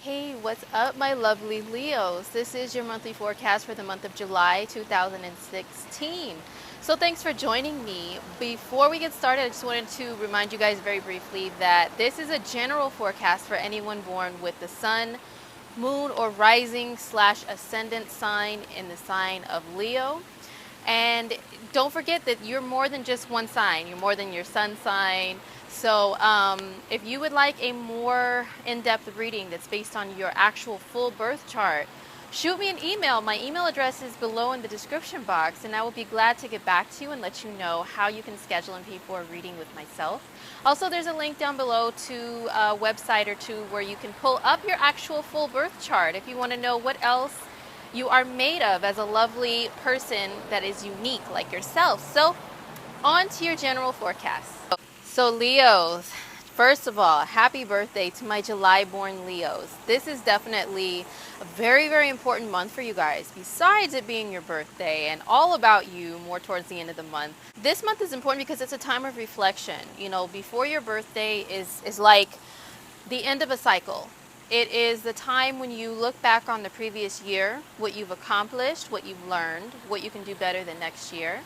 Hey, what's up, my lovely Leos? This is your monthly forecast for the month of July 2016. So, thanks for joining me. Before we get started, I just wanted to remind you guys very briefly that this is a general forecast for anyone born with the sun, moon, or rising slash ascendant sign in the sign of Leo. And don't forget that you're more than just one sign. You're more than your sun sign. So if you would like a more in-depth reading that's based on your actual full birth chart, shoot me an email. My email address is below in the description box, and I will be glad to get back to you and let you know how you can schedule and pay for a reading with myself. Also, there's a link down below to a website or two where you can pull up your actual full birth chart if you want to know what else you are made of as a lovely person that is unique like yourself. So, on to your general forecast. So, Leos, first of all, happy birthday to my July born Leos. This is definitely a very, very important month for you guys, besides it being your birthday and all about you more towards the end of the month. This month is important because it's a time of reflection. You know, before your birthday is like the end of a cycle. It is the time when you look back on the previous year, what you've accomplished, what you've learned, what you can do better the next year.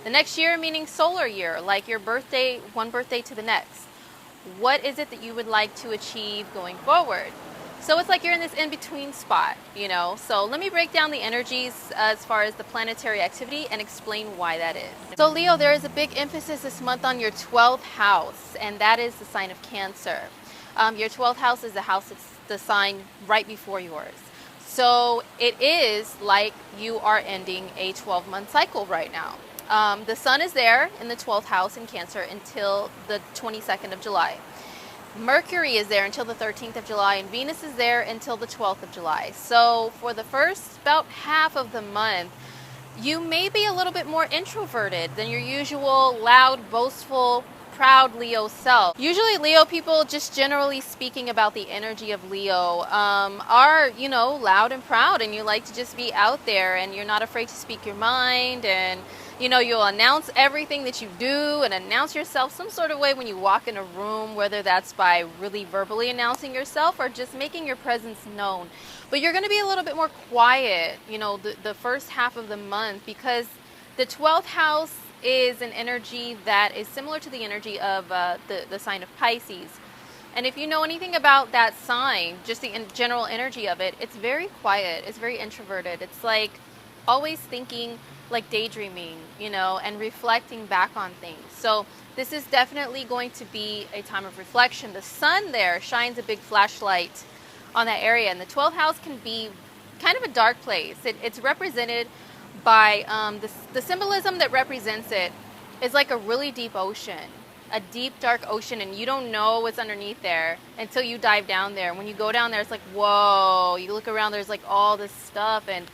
The next year meaning solar year, like your birthday, one birthday to the next. What is it that you would like to achieve going forward? So it's like you're in this in-between spot, you know. So let me break down the energies as far as the planetary activity and explain why that is. So Leo, there is a big emphasis this month on your 12th house, and that is the sign of Cancer. Your 12th house is the house that's the sign right before yours. So it is like you are ending a 12-month cycle right now. The sun is there in the 12th house in Cancer until the 22nd of July. Mercury is there until the 13th of July, and Venus is there until the 12th of July. So for the first about half of the month, you may be a little bit more introverted than your usual loud, boastful, proud Leo self. Usually Leo people, just generally speaking about the energy of Leo, are, you know, loud and proud, and you like to just be out there, and you're not afraid to speak your mind, and you know, you'll announce everything that you do and announce yourself some sort of way when you walk in a room, whether that's by really verbally announcing yourself or just making your presence known. But you're going to be a little bit more quiet, you know, the first half of the month, because the 12th house is an energy that is similar to the energy of the sign of Pisces. And if you know anything about that sign, just the general energy of it, it's very quiet, it's very introverted. It's like always thinking, like daydreaming, you know, and reflecting back on things. So this is definitely going to be a time of reflection. The sun there shines a big flashlight on that area, and the 12th house can be kind of a dark place. It's represented by the symbolism that represents it is like a really deep ocean, a deep dark ocean, and you don't know what's underneath there until you dive down there. When you go down there, it's like, whoa, you look around, there's like all this stuff, and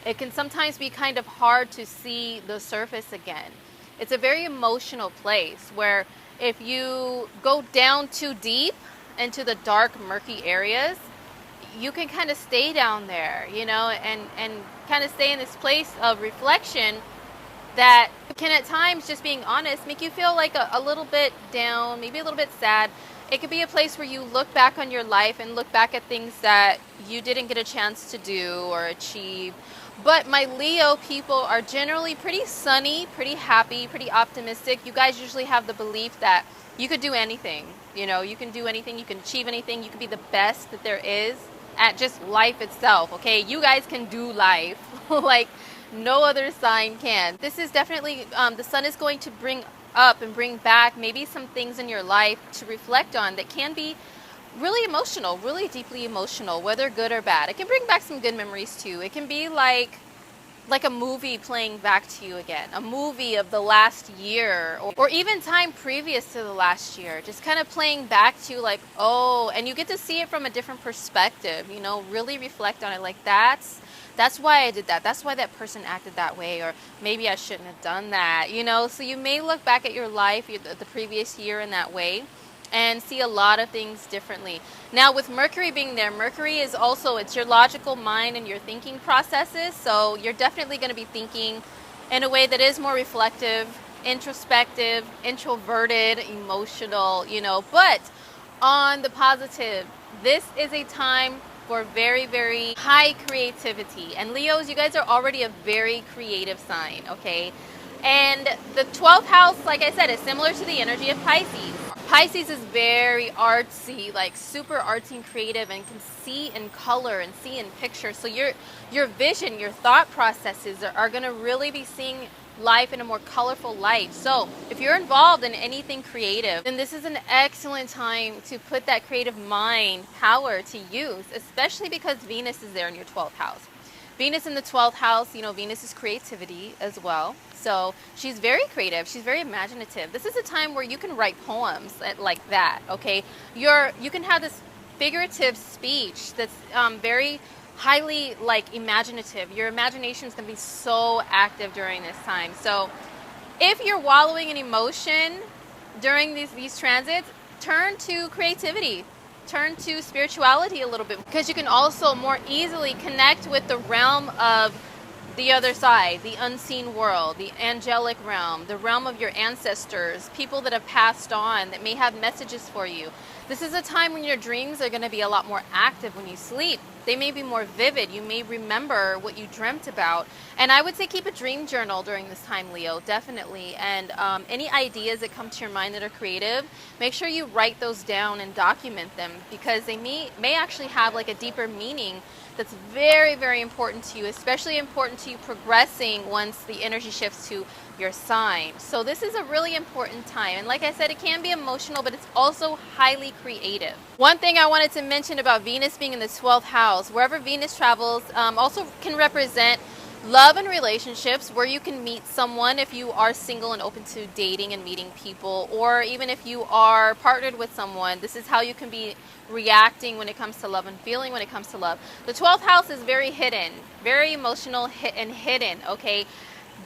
it can sometimes be kind of hard to see the surface again. It's a very emotional place where if you go down too deep into the dark, murky areas, you can kind of stay down there, you know, and kind of stay in this place of reflection that can at times, just being honest, make you feel like a little bit down, maybe a little bit sad. It could be a place where you look back on your life and look back at things that you didn't get a chance to do or achieve. But my Leo people are generally pretty sunny, pretty happy, pretty optimistic. You guys usually have the belief that you could do anything. You know, you can do anything, you can achieve anything, you can be the best that there is at just life itself, okay? You guys can do life like no other sign can. This is definitely, the sun is going to bring up and bring back maybe some things in your life to reflect on that can be really emotional, really deeply emotional, whether good or bad. It can bring back some good memories too. It can be like a movie playing back to you again, a movie of the last year, or even time previous to the last year, just kind of playing back to you like, oh, and you get to see it from a different perspective, you know, really reflect on it, like that's why I did that, that's why that person acted that way, or maybe I shouldn't have done that, you know. So you may look back at your life, the previous year, in that way, and see a lot of things differently. Now with Mercury being there, Mercury is also, it's your logical mind and your thinking processes, so you're definitely going to be thinking in a way that is more reflective, introspective, introverted, emotional, you know. But on the positive, this is a time for very, very high creativity. And Leos, you guys are already a very creative sign, okay? And the 12th house, like I said, is similar to the energy of Pisces. Pisces is very artsy, like super artsy and creative, and can see in color and see in pictures. So your vision, your thought processes are going to really be seeing life in a more colorful light. So if you're involved in anything creative, then this is an excellent time to put that creative mind power to use, especially because Venus is there in your 12th house. Venus in the 12th house, you know, Venus is creativity as well. So she's very creative. She's very imaginative. This is a time where you can write poems like that, okay? You can have this figurative speech that's very highly like imaginative. Your imagination is going to be so active during this time. So if you're wallowing in emotion during these transits, turn to creativity. Turn to spirituality a little bit, because you can also more easily connect with the realm of the other side, the unseen world, the angelic realm, the realm of your ancestors, people that have passed on that may have messages for you. This is a time when your dreams are going to be a lot more active when you sleep. They may be more vivid. You may remember what you dreamt about. And I would say keep a dream journal during this time, Leo, definitely. And any ideas that come to your mind that are creative, make sure you write those down and document them, because they may actually have like a deeper meaning that's very, very important to you, especially important to you progressing once the energy shifts to your sign. So this is a really important time. And like I said, it can be emotional, but it's also highly creative. One thing I wanted to mention about Venus being in the 12th house, wherever Venus travels, also can represent love and relationships, where you can meet someone if you are single and open to dating and meeting people, or even if you are partnered with someone. This is how you can be reacting when it comes to love and feeling when it comes to love. The 12th house is very hidden, very emotional and hidden, okay?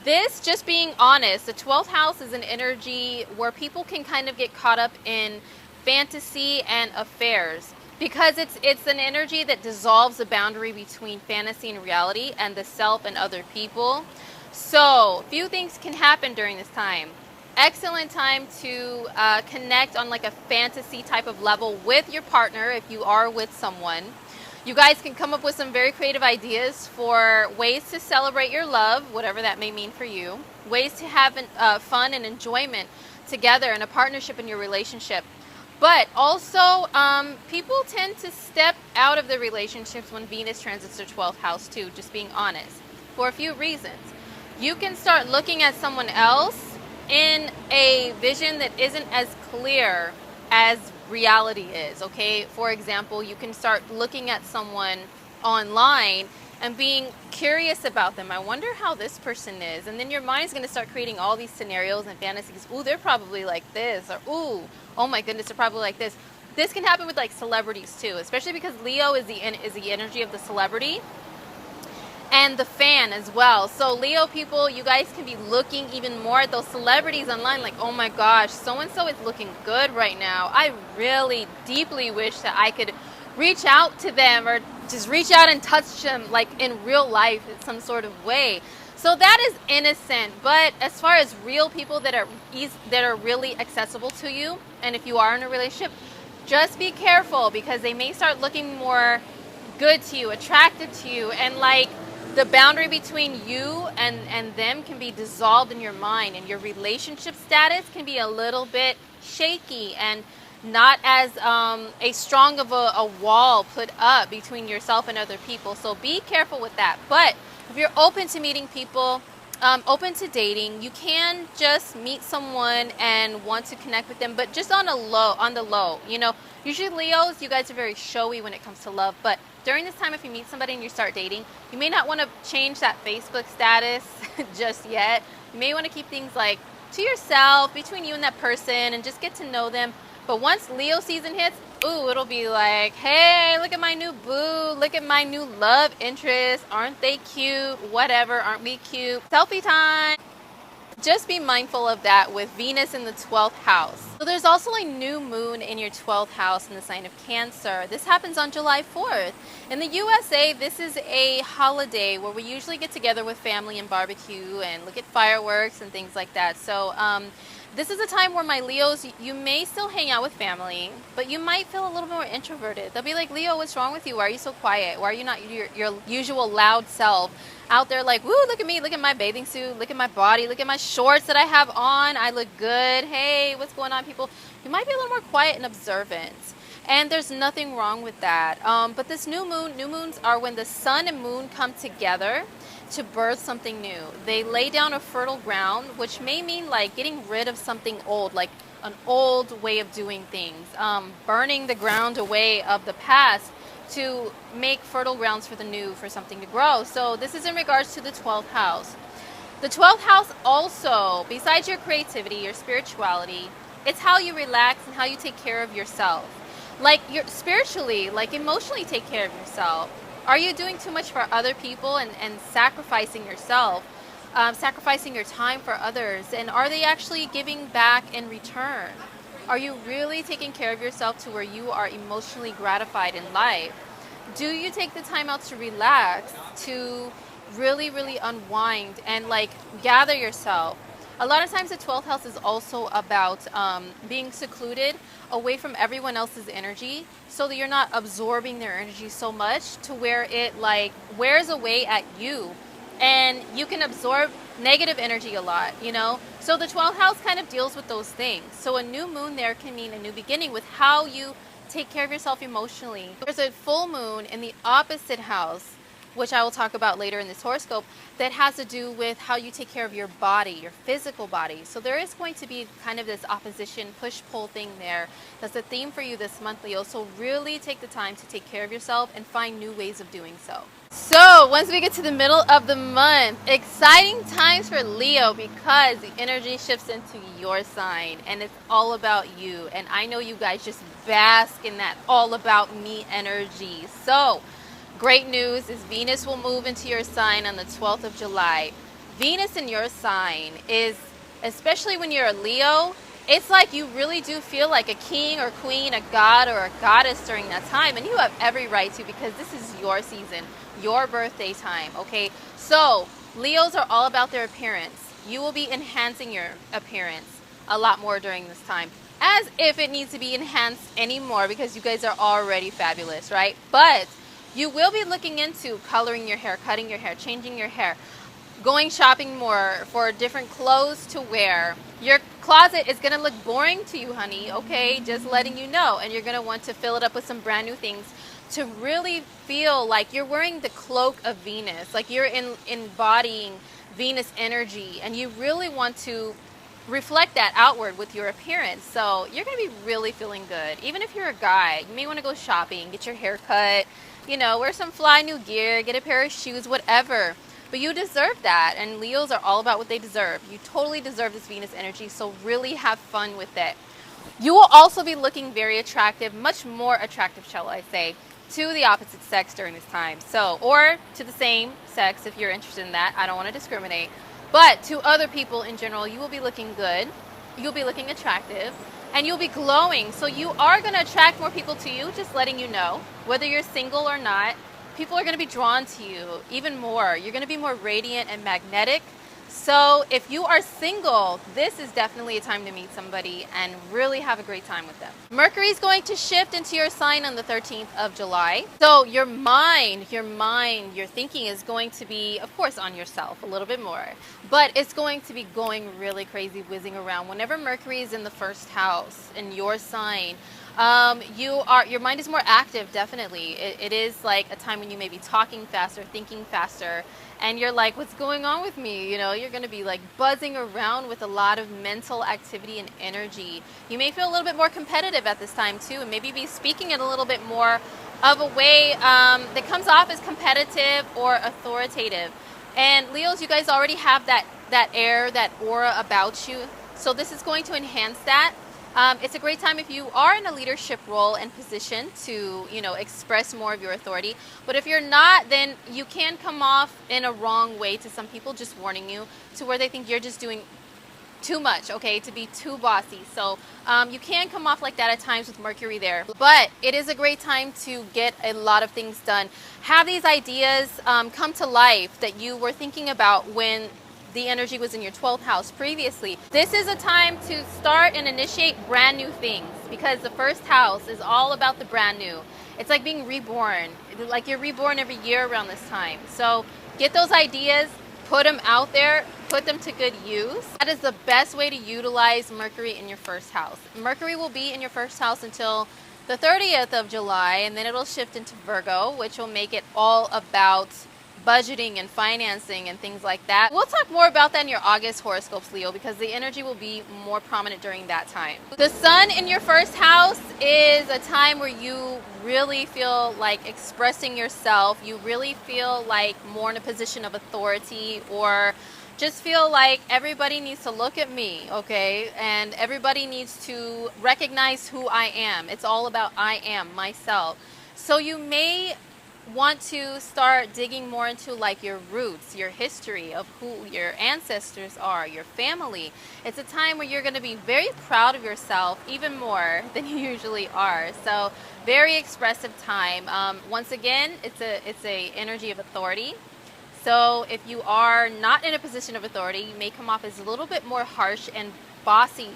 This, just being honest, the 12th house is an energy where people can kind of get caught up in fantasy and affairs, because it's an energy that dissolves the boundary between fantasy and reality and the self and other people. So few things can happen during this time. Excellent time to connect on like a fantasy type of level with your partner if you are with someone. You guys can come up with some very creative ideas for ways to celebrate your love, whatever that may mean for you. Ways to have fun and enjoyment together in a partnership in your relationship. But also, people tend to step out of the relationships when Venus transits their 12th house too, just being honest, for a few reasons. You can start looking at someone else in a vision that isn't as clear as reality is, okay? For example, you can start looking at someone online and being curious about them. I wonder how this person is. And then your mind is going to start creating all these scenarios and fantasies. Ooh, they're probably like this. Or, ooh, oh my goodness, they're probably like this. This can happen with like celebrities too, especially because Leo is the energy of the celebrity and the fan as well. So Leo people, you guys can be looking even more at those celebrities online, like, oh my gosh, so-and-so is looking good right now. I really deeply wish that I could reach out to them, or just reach out and touch them like in real life in some sort of way. So that is innocent. But as far as real people that are really accessible to you, and if you are in a relationship, just be careful, because they may start looking more good to you, attracted to you, and like the boundary between you and them can be dissolved in your mind, and your relationship status can be a little bit shaky and not as a strong of a wall put up between yourself and other people. So be careful with that. But if you're open to meeting people, open to dating, you can just meet someone and want to connect with them, but just on the low. You know, usually Leos, you guys are very showy when it comes to love, but during this time, if you meet somebody and you start dating, you may not want to change that Facebook status just yet. You may want to keep things like to yourself, between you and that person, and just get to know them. But once Leo season hits, ooh, it'll be like, hey, look at my new boo, look at my new love interest, aren't they cute, whatever, aren't we cute, selfie time. Just be mindful of that with Venus in the 12th house. So there's also a new moon in your 12th house in the sign of Cancer. This happens on July 4th. In the USA, this is a holiday where we usually get together with family and barbecue and look at fireworks and things like that. So This is a time where my Leos, you may still hang out with family, but you might feel a little bit more introverted. They'll be like, Leo, what's wrong with you? Why are you so quiet? Why are you not your usual loud self out there like, woo, look at me, look at my bathing suit, look at my body, look at my shorts that I have on. I look good. Hey, what's going on, people? You might be a little more quiet and observant. And there's nothing wrong with that. But this new moons are when the sun and moon come together to birth something new. They lay down a fertile ground, which may mean like getting rid of something old, like an old way of doing things, burning the ground away of the past to make fertile grounds for the new, for something to grow. So this is in regards to the 12th house. The 12th house also, besides your creativity, your spirituality, it's how you relax and how you take care of yourself. Like you're spiritually, like emotionally take care of yourself. Are you doing too much for other people and sacrificing yourself, sacrificing your time for others? And are they actually giving back in return? Are you really taking care of yourself to where you are emotionally gratified in life? Do you take the time out to relax, to really, really unwind and like gather yourself? A lot of times the 12th house is also about being secluded away from everyone else's energy so that you're not absorbing their energy so much to where it like wears away at you and you can absorb negative energy a lot, you know? So the 12th house kind of deals with those things. So a new moon there can mean a new beginning with how you take care of yourself emotionally. There's a full moon in the opposite house, which I will talk about later in this horoscope, that has to do with how you take care of your body, your physical body. So there is going to be kind of this opposition, push-pull thing there. That's a theme for you this month, Leo. So really take the time to take care of yourself and find new ways of doing so. So once we get to the middle of the month, exciting times for Leo because the energy shifts into your sign and it's all about you. And I know you guys just bask in that all about me energy. So great news is Venus will move into your sign on the 12th of July. Venus in your sign is, especially when you're a Leo, it's like you really do feel like a king or queen, a god or a goddess during that time. And you have every right to because this is your season, your birthday time, okay? So Leos are all about their appearance. You will be enhancing your appearance a lot more during this time. As if it needs to be enhanced anymore because you guys are already fabulous, right? But you will be looking into coloring your hair, cutting your hair, changing your hair, going shopping more for different clothes to wear. Your closet is going to look boring to you, honey, okay? Just letting you know. And you're going to want to fill it up with some brand new things to really feel like you're wearing the cloak of Venus, like you're embodying Venus energy. And you really want to reflect that outward with your appearance. So you're going to be really feeling good. Even if you're a guy, you may want to go shopping, get your hair cut, you know, wear some fly new gear, get a pair of shoes, whatever. But you deserve that. And Leos are all about what they deserve. You totally deserve this Venus energy. So really have fun with it. You will also be looking very attractive, much more attractive, shall I say, to the opposite sex during this time. So, or to the same sex if you're interested in that. I don't want to discriminate. But to other people in general, you will be looking good. You'll be looking attractive. And you'll be glowing. So you are going to attract more people to you, just letting you know. Whether you're single or not, people are going to be drawn to you even more. You're going to be more radiant and magnetic. So if you are single, this is definitely a time to meet somebody and really have a great time with them. Mercury is going to shift into your sign on the 13th of July. So your mind, your thinking is going to be, of course, on yourself a little bit more. But it's going to be going really crazy, whizzing around. Whenever Mercury is in the first house in your sign, your mind is more active, definitely. It is like a time when you may be talking faster, thinking faster, and you're like, what's going on with me? You know, you're going to be like buzzing around with a lot of mental activity and energy. You may feel a little bit more competitive at this time too, and maybe be speaking in a little bit more of a way that comes off as competitive or authoritative. And Leos, you guys already have that air, that aura about you. So this is going to enhance that. It's a great time if you are in a leadership role and position to, you know, express more of your authority. But if you're not, then you can come off in a wrong way to some people, just warning you, to where they think you're just doing too much, okay, to be too bossy. So you can come off like that at times with Mercury there. But it is a great time to get a lot of things done. Have these ideas come to life that you were thinking about when the energy was in your 12th house previously. This is a time to start and initiate brand new things, because the first house is all about the brand new. It's like being reborn. Like you're reborn every year around this time. So get those ideas, put them out there, put them to good use. That is the best way to utilize Mercury in your first house. Mercury will be in your first house until the 30th of July, and then it'll shift into Virgo, which will make it all about budgeting and financing and things like that. We'll talk more about that in your August horoscopes, Leo, because the energy will be more prominent during that time. The sun in your first house is a time where you really feel like expressing yourself. You really feel like more in a position of authority, or just feel like everybody needs to look at me, okay? And everybody needs to recognize who I am. It's all about I am, myself. So you may want to start digging more into like your roots, your history of who your ancestors are, your family. It's a time where you're going to be very proud of yourself, even more than you usually are. So very expressive time. Once again, it's a energy of authority. So if you are not in a position of authority, you may come off as a little bit more harsh and bossy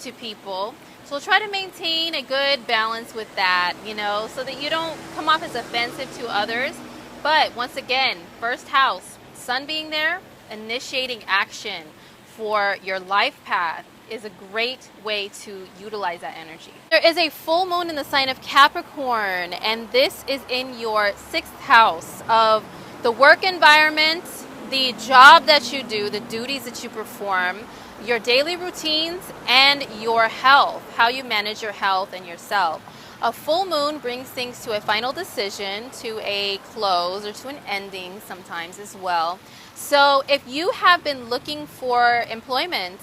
to people. So try to maintain a good balance with that, you know, so that you don't come off as offensive to others. But once again, first house, sun being there, initiating action for your life path is a great way to utilize that energy. There is a full moon in the sign of Capricorn, and this is in your 6th house of the work environment, the job that you do, the duties that you perform, your daily routines, and your health, how you manage your health and yourself. A full moon brings things to a final decision, to a close, or to an ending sometimes as well. So if you have been looking for employment,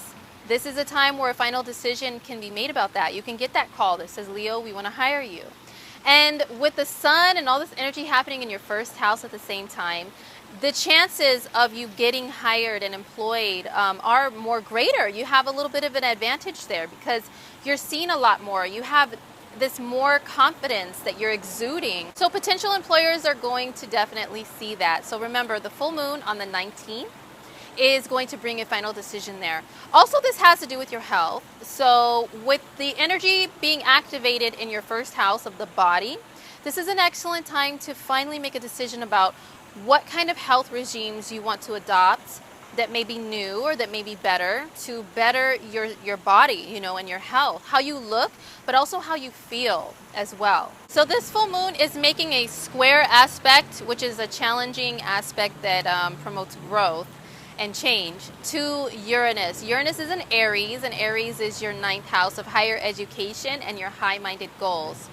this is a time where a final decision can be made about that. You can get that call that says, Leo, we want to hire you. And with the sun and all this energy happening in your first house at the same time, the chances of you getting hired and employed are more greater. You have a little bit of an advantage there because you're seen a lot more. You have this more confidence that you're exuding. So potential employers are going to definitely see that. So remember, the full moon on the 19th is going to bring a final decision there. Also, this has to do with your health. So with the energy being activated in your first house of the body, this is an excellent time to finally make a decision about what kind of health regimes you want to adopt that may be new or that may be better to better your body, you know, and your health, how you look, but also how you feel as well. So this full moon is making a square aspect, which is a challenging aspect that promotes growth and change, to Uranus. Uranus is in Aries, and Aries is your 9th house of higher education and your high-minded goals.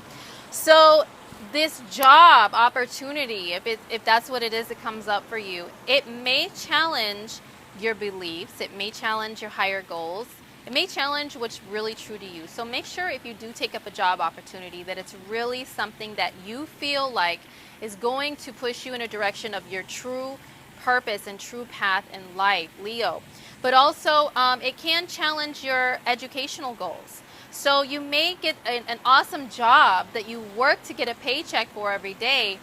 So this job opportunity, if that's what it is that comes up for you, it may challenge your beliefs, it may challenge your higher goals, it may challenge what's really true to you. So make sure if you do take up a job opportunity that it's really something that you feel like is going to push you in a direction of your true purpose and true path in life, Leo. But also it can challenge your educational goals. So you may get an awesome job that you work to get a paycheck for every day,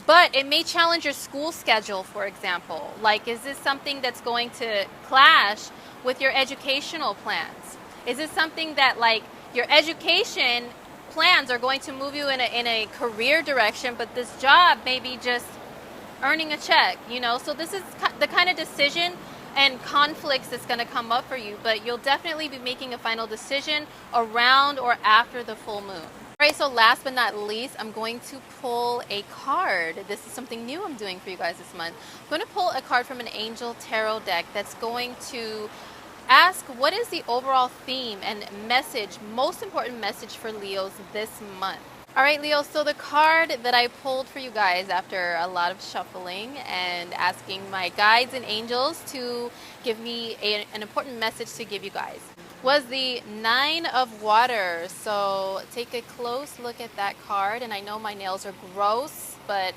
but it may challenge your school schedule, for example. Like, is this something that's going to clash with your educational plans? Is this something that, like, your education plans are going to move you in a career direction, but this job may be just earning a check, you know? So this is the kind of decision and conflicts that's going to come up for you, but you'll definitely be making a final decision around or after the full moon. All right, so last but not least, I'm going to pull a card. This is something new I'm doing for you guys this month. I'm going to pull a card from an angel tarot deck that's going to ask what is the overall theme and message, most important message for Leos this month. All right, Leo, so the card that I pulled for you guys after a lot of shuffling and asking my guides and angels to give me an important message to give you guys was the 9 of Water. So take a close look at that card. And I know my nails are gross, but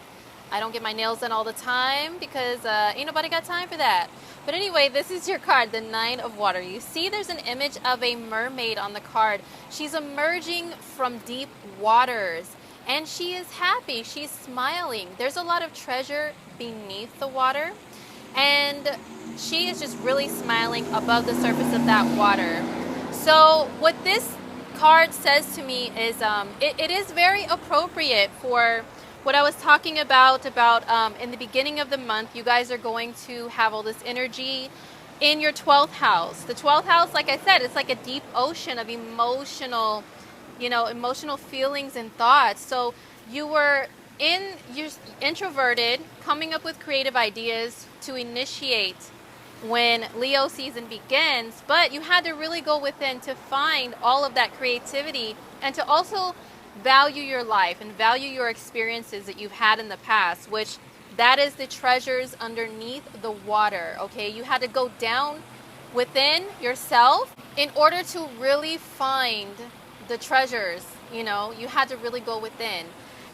I don't get my nails done all the time because ain't nobody got time for that. But anyway, this is your card, the 9 of Water. You see there's an image of a mermaid on the card. She's emerging from deep waters and she is happy. She's smiling. There's a lot of treasure beneath the water. And she is just really smiling above the surface of that water. So what this card says to me is it is very appropriate for what I was talking about in the beginning of the month. You guys are going to have all this energy in your 12th house. The 12th house, like I said, it's like a deep ocean of emotional, emotional feelings and thoughts. So you're introverted, coming up with creative ideas to initiate when Leo season begins, but you had to really go within to find all of that creativity and to also value your life and value your experiences that you've had in the past, which that is the treasures underneath the water. Okay, you had to go down within yourself in order to really find the treasures. You had to really go within,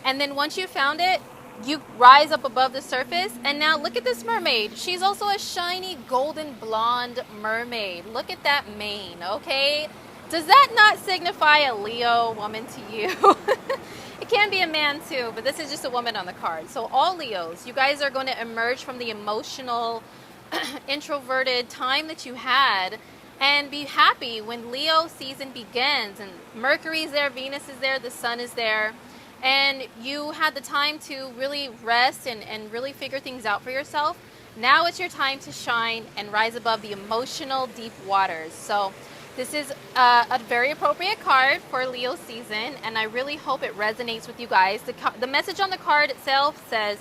and then once you found it, you rise up above the surface. And now look at this mermaid. She's also a shiny golden blonde mermaid. Look at that mane. Okay, does that not signify a Leo woman to you? It can be a man too, but this is just a woman on the card. So all Leos, you guys are going to emerge from the emotional, introverted time that you had and be happy when Leo season begins. And Mercury's there, Venus is there, the sun is there. And you had the time to really rest and really figure things out for yourself. Now it's your time to shine and rise above the emotional deep waters. So this is a very appropriate card for Leo season, and I really hope it resonates with you guys. The message on the card itself says,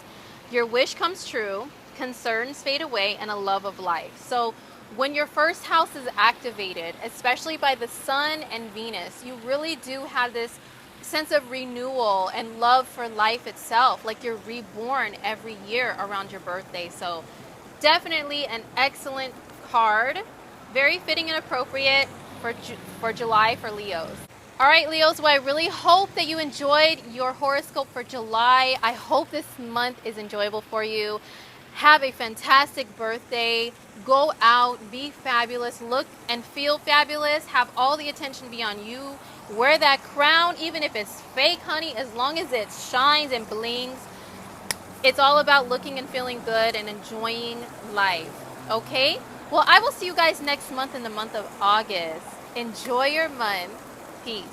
your wish comes true, concerns fade away, and a love of life. So when your first house is activated, especially by the sun and Venus, you really do have this sense of renewal and love for life itself, like you're reborn every year around your birthday. So definitely an excellent card, very fitting and appropriate for July for Leos. All right, Leos, well, I really hope that you enjoyed your horoscope for July. I hope this month is enjoyable for you. Have a fantastic birthday. Go out, be fabulous, look and feel fabulous. Have all the attention be on you. Wear that crown, even if it's fake, honey, as long as it shines and blings. It's all about looking and feeling good and enjoying life, okay? Well, I will see you guys next month in the month of August. Enjoy your month. Peace.